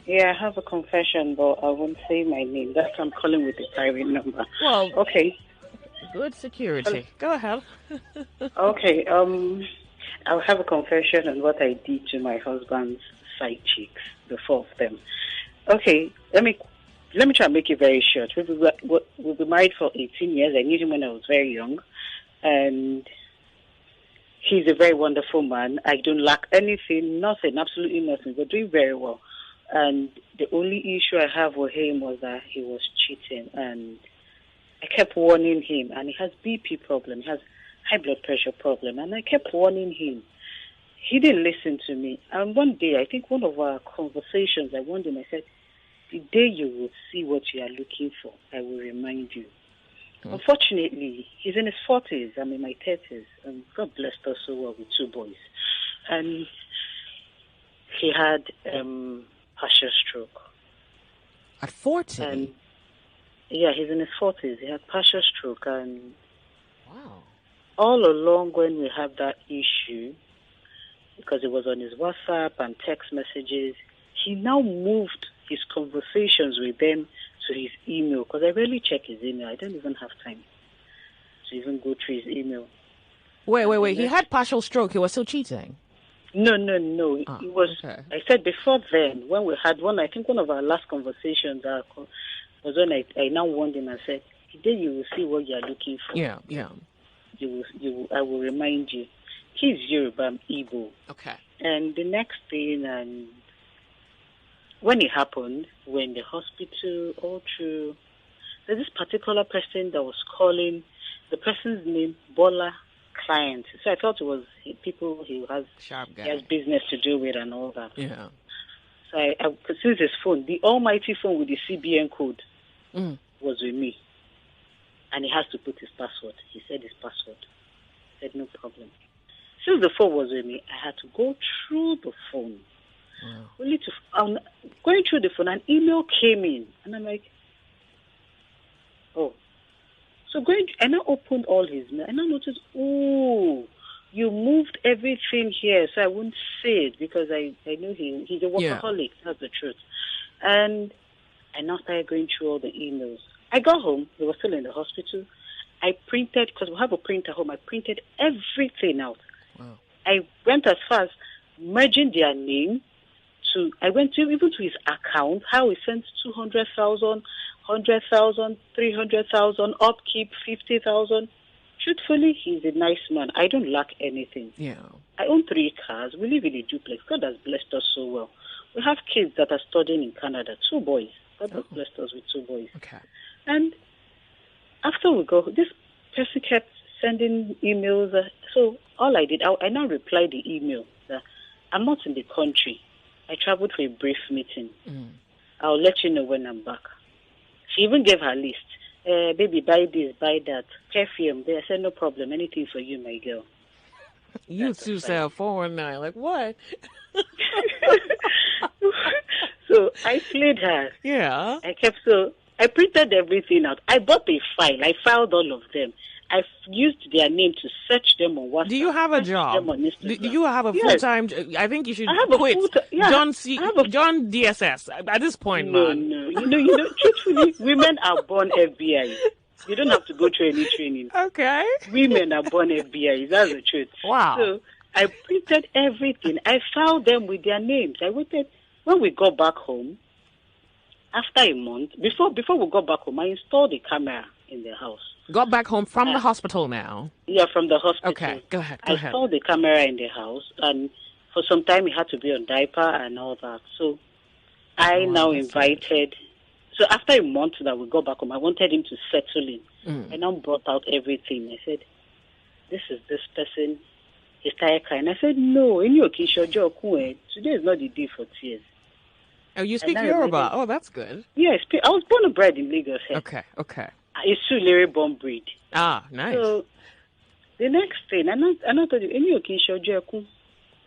Yeah, I have a confession, but I won't say my name. That's why I'm calling with the private number. Well, Okay. good security. Go ahead. Okay. I'll have a confession on what I did to my husband's side chicks, the four of them. Okay. Let me try and make it very short. We've been married for 18 years. I knew him when I was very young, and he's a very wonderful man. I don't lack anything, nothing, absolutely nothing. We're doing very well. And the only issue I have with him was that he was cheating. And I kept warning him. And he has BP problem. He has high blood pressure problem. And I kept warning him. He didn't listen to me. And one day, I think one of our conversations, I warned him, I said, the day you will see what you are looking for, I will remind you. Unfortunately, he's in his 40s. I'm in my 30s. And God blessed us so well with two boys. And he had partial stroke. At 40? And yeah, he's in his 40s. He had partial stroke. And wow. All along when we had that issue, because it was on his WhatsApp and text messages, he now moved his conversations with them to his email, because I rarely check his email. I don't even have time to even go through his email. Wait. He had partial stroke. He was still cheating? No. Oh, It was, okay. I said before then, when we had one, I think one of our last conversations was when I now warned him and said, today you will see what you are looking for. Yeah. I will remind you. He's Yoruba, I'm Igbo. Okay. And the next thing, when it happened, we're in the hospital, all through, there's this particular person that was calling, the person's name, Bola Client. So I thought it was people he has Sharp guy. He has business to do with and all that. Yeah. So I could see his phone, the almighty phone with the CBN code was with me. And he has to put his password. He said his password. I said, no problem. Since the phone was with me, I had to go through the phone. Wow. Going through the phone, an email came in. And I'm like, oh. So and I opened all his mail. And I noticed, you moved everything here. So I wouldn't say it because I know he's a workaholic. Yeah. That's the truth. And I now started going through all the emails. I got home. They were still in the hospital. I printed, because we have a printer home, I printed everything out. Wow. I went as far as merging their name I went to even to his account, how he sent 200,000, 100,000, 300,000, upkeep 50,000. Truthfully, he's a nice man. I don't lack anything. Yeah. I own 3 cars. We live in a duplex. God has blessed us so well. We have kids that are studying in Canada, 2 boys. God has blessed us with 2 boys. Okay. And after we go, this person kept sending emails. So all I did, I now replied the email that I'm not in the country. I traveled for a brief meeting. I'll let you know when I'm back. She even gave her list. Baby, buy this, buy that. Perfume. I said, no problem. Anything for you, my girl. You two sell 419. Like, what? So I played her. Yeah. I printed everything out. I bought a file. I filed all of them. I've used their name to search them on WhatsApp. Do you have a job? Do you have a full-time? I think you should quit. John DSS at this point, man. No. You know, truthfully, women are born FBI. You don't have to go through any training. Okay. Women are born FBI. That's the truth. Wow. So I printed everything. I filed them with their names. I waited. When we got back home, after a month, before we got back home, I installed a camera in the house. Got back home from the hospital now? Yeah, from the hospital. Okay, go ahead. I installed the camera in the house, and for some time he had to be on diaper and all that. So I now invited... So after a month that we got back home, I wanted him to settle in. I now brought out everything. I said, this is this person. He started crying. I said, no, today is not the day for tears. Oh, you speak Yoruba? Oh, that's good. Yeah, I was born and bred in Lagos. Okay. It's Sulere born breed. Ah, nice. So the next thing, I told you,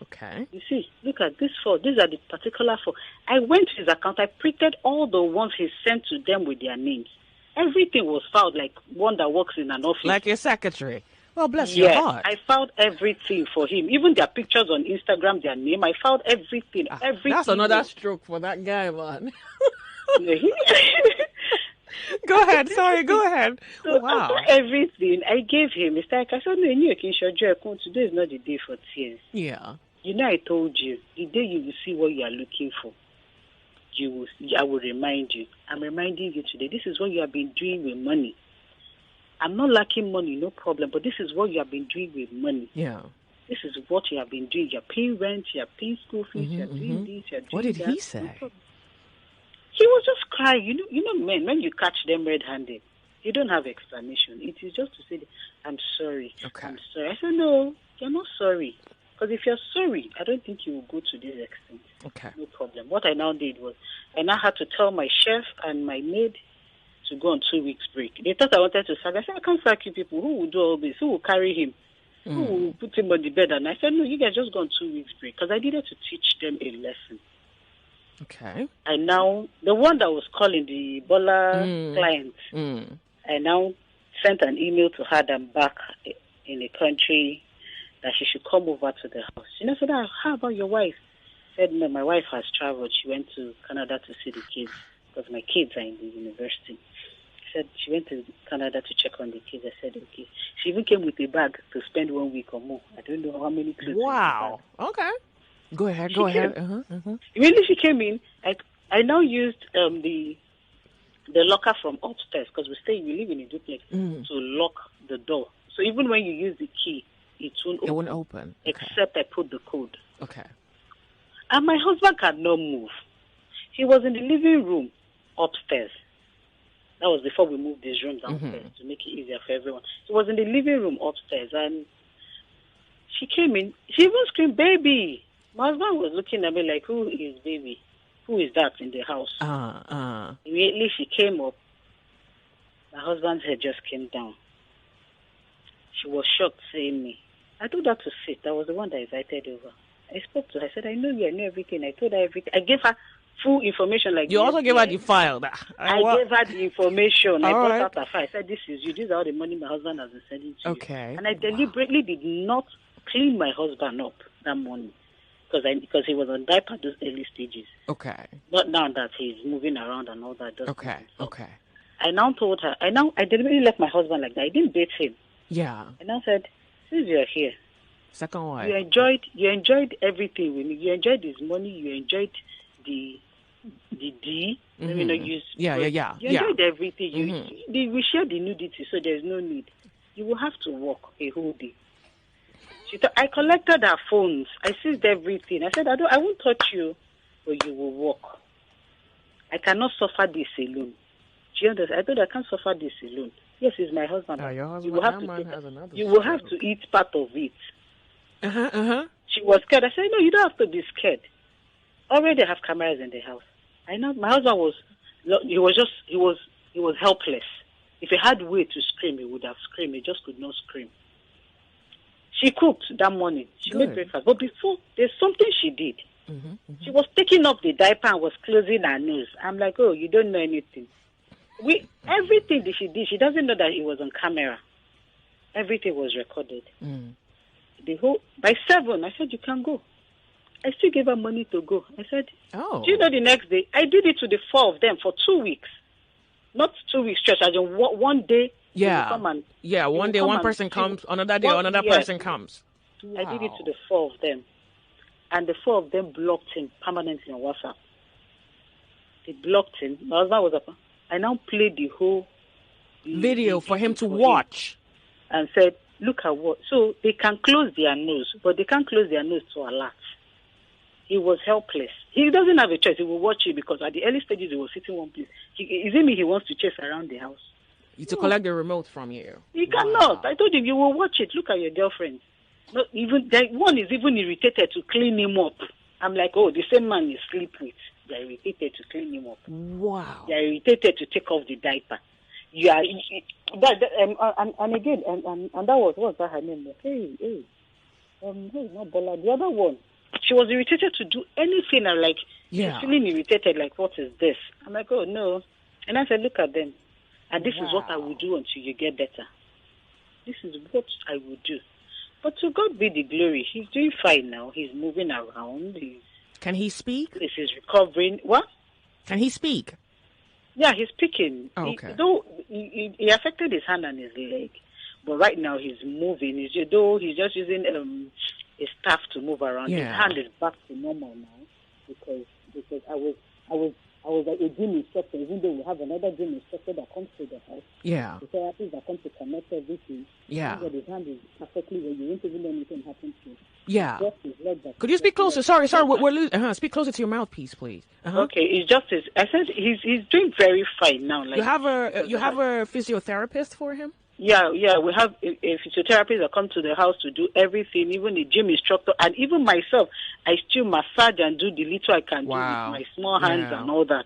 okay. You see, look at this 4. These are the particular 4. I went to his account. I printed all the ones he sent to them with their names. Everything was filed like one that works in an office. Like your secretary. Well, bless your heart. I found everything for him. Even their pictures on Instagram, their name. I found everything. Everything. That's another stroke for that guy, man. Go ahead. Sorry, go ahead. So wow. Everything I gave him. It's like, I said, no, today is not the day for tears. Yeah. You know, I told you, the day you will see what you are looking for, I will remind you. I'm reminding you today. This is what you have been doing with money. I'm not lacking money, no problem, but this is what you have been doing with money. Yeah. This is what you have been doing. You're paying rent, you're paying school fees, you're doing this, you're doing that. What did he say? No, he was just crying. You know, men, when you catch them red-handed, you don't have explanation. It is just to say, I'm sorry. Okay. I'm sorry. I said, no, you're not sorry. Because if you're sorry, I don't think you will go to this extent. Okay. No problem. What I now did was, I now had to tell my chef and my maid to go on 2 weeks break. They thought I wanted to sack. I said, I can't sack you people. Who will do all this? Who will carry him? Who will put him on the bed? And I said, no, you guys just go on 2 weeks break. Because I needed to teach them a lesson. Okay. And now, the one that was calling the Bola client, I now sent an email to her that I'm back in the country, that she should come over to the house. She said, how about your wife? I said, no, my wife has traveled. She went to Canada to see the kids, because my kids are in the university. She said she went to Canada to check on the kids. I said, okay. She even came with a bag to spend 1 week or more. I don't know how many clothes. Wow. Okay. Go ahead. Immediately she came in, I now used the locker from upstairs, because we live in a duplex, to lock the door. So even when you use the key, it won't open. Except I put the code. Okay. And my husband cannot move. He was in the living room upstairs. That was before we moved these rooms downstairs to make it easier for everyone. He was in the living room upstairs, and she came in. She even screamed, baby. My husband was looking at me like, who is baby? Who is that in the house? Immediately she came up. My husband's head just came down. She was shocked, saying me. I told her to sit. I was the one that invited over. I spoke to her. I said, I know you. I know everything. I told her everything. I gave her full information. Like you also gave her the file. I gave her the information. I brought out the file. I said, this is you. This is all the money my husband has been sending to you. And I deliberately did not clean my husband up that morning. Because he was on diaper at those early stages. Okay. Not now that he's moving around and all that. Okay. I now told her, I deliberately left my husband like that. I didn't date him. Yeah. And I said, since you're here, second wife, you enjoyed everything with me. You enjoyed his money. You enjoyed the D. Let me not use. Yeah. You enjoyed everything. We shared the nudity, so there's no need. You will have to work a whole day. I collected her phones. I seized everything. I said, I won't touch you, but you will work. I cannot suffer this alone. Do you understand? I told her I can't suffer this alone. Yes, he's my husband. Your husband, you will have to eat part of it. She was scared. I said, no, you don't have to be scared. Already I have cameras in the house. I know my husband he was helpless. If he had way to scream, he would have screamed. He just could not scream. She cooked that morning. She made breakfast. But before, there's something she did. She was taking off the diaper and was closing her nose. I'm like, oh, you don't know anything. Everything that she did, she doesn't know that it was on camera. Everything was recorded. By 7, I said, you can go. I still gave her money to go. I said, do you know the next day? I did it to the 4 of them for 2 weeks. Not 2 weeks stretch, as in one day. One day one person comes, another day another person comes. Wow. I did it to the 4 of them. And the 4 of them blocked him permanently on WhatsApp. They blocked him. My husband was up. I now played the whole video for him to watch. And said, look at what. So they can close their nose, but they can't close their nose to alert. He was helpless. He doesn't have a choice. He will watch it because at the early stages he was sitting one place. Isn't me he wants to chase around the house? To collect the remote from you. He cannot. I told him, you will watch it. Look at your girlfriend. Not even one is even irritated to clean him up. I'm like, oh, the same man you sleep with. They're irritated to clean him up. Wow. They're irritated to take off the diaper. And again, and that was, what's that her name? Hey, not Bola. The other one. She was irritated to do anything. I'm like, she's feeling irritated, like, what is this? I'm like, oh, no. And I said, look at them. And this is what I will do until you get better. This is what I would do. But to God be the glory. He's doing fine now. He's moving around. Can he speak? He's recovering. What? Can he speak? Yeah, he's speaking. Oh, okay. He affected his hand and his leg, but right now he's moving. He's just using a staff to move around. Yeah. His hand is back to normal now because I was like a gym instructor. Even though we have another gym instructor that comes to the house. Yeah. The therapists that come to connect everything. Yeah. His hand is perfectly where you won't even know anything happen to. Yeah. Could you speak closer? Sorry. We're speak closer to your mouthpiece, please. Okay, it's just I said he's doing very fine now. Like you have a physiotherapist for him? Yeah. We have a physiotherapist that come to the house to do everything, even the gym instructor, and even myself. I still massage and do the little I can do with my small hands and all that.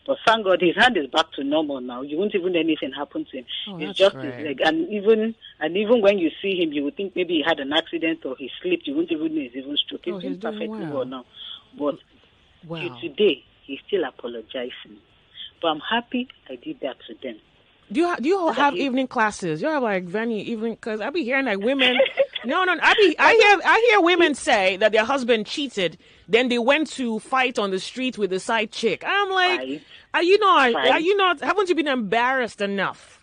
But thank God his hand is back to normal now. You won't even anything happen to him. It's just his leg. And even when you see him, you would think maybe he had an accident or he slipped. You won't even know he's even stroking. He's perfectly well now. But till today, he's still apologizing. But I'm happy I did that to them. Do you have evening classes? You have like venue evening? Because I be hearing like women. No. I hear women say that their husband cheated. Then they went to fight on the street with the side chick. I'm like, are you not? Haven't you been embarrassed enough?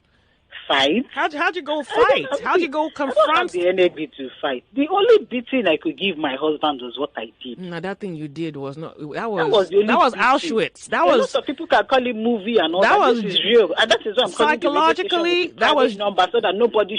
Fight? How'd you go fight? How'd you go confront? I don't have the energy to fight. The only beating I could give my husband was what I did. No, that thing you did was not. That was Auschwitz. That was. Lots of people can call it movie and all that. This is real, and that is what I'm psychologically. That was number so that nobody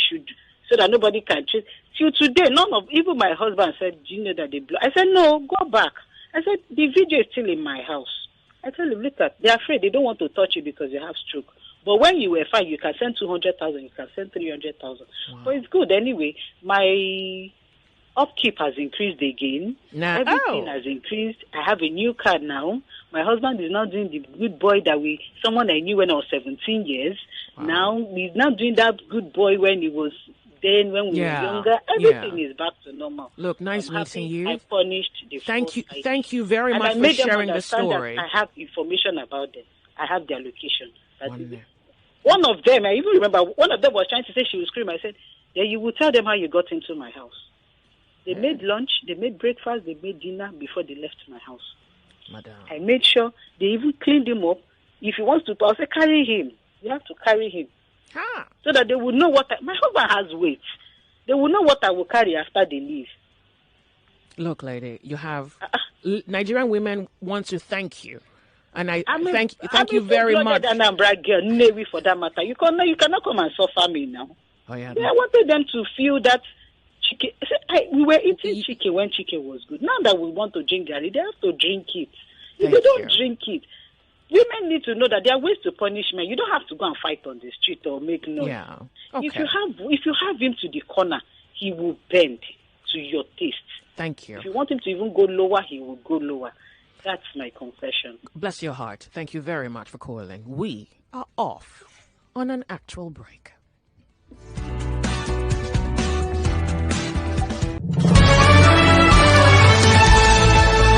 can cheat. Till today, even my husband said, "Do you know that they blow?" I said, "No, go back." I said, "The video is still in my house." I tell him, "Look they're afraid. They don't want to touch you because you have stroke. But when you were fine, you can send 200,000, you can send 300,000. Wow. But it's good anyway. My upkeep has increased again. Everything has increased. I have a new car now. My husband is now doing the good boy someone I knew when I was 17 years. Wow. Now he's not doing that good boy when we were younger. Everything is back to normal. Look, nice meeting you. I punished the Thank you very much for sharing the story. I have information about them. I have their location. One of them, I even remember, one of them was trying to say she would scream. I said, yeah, you will tell them how you got into my house. They made lunch, they made breakfast, they made dinner before they left my house. Madam. I made sure they even cleaned him up. If he wants to, I'll say, carry him. You have to carry him. So that they will know my husband has weight. They will know what I will carry after they leave. Look, lady, you have Nigerian women want to thank you. And thank you very much. And I'm girl, Navy for that matter. You cannot come and suffer me now. Oh yeah. I wanted them to feel that chicken. We were eating chicken when chicken was good. Now that we want to drink garri, they have to drink it. If they don't drink it, women need to know that there are ways to punish men. You don't have to go and fight on the street or make noise. Yeah. Okay. If you have him to the corner, he will bend to your taste. Thank you. If you want him to even go lower, he will go lower. That's my confession. Bless your heart. Thank you very much for calling. We are off on an actual break.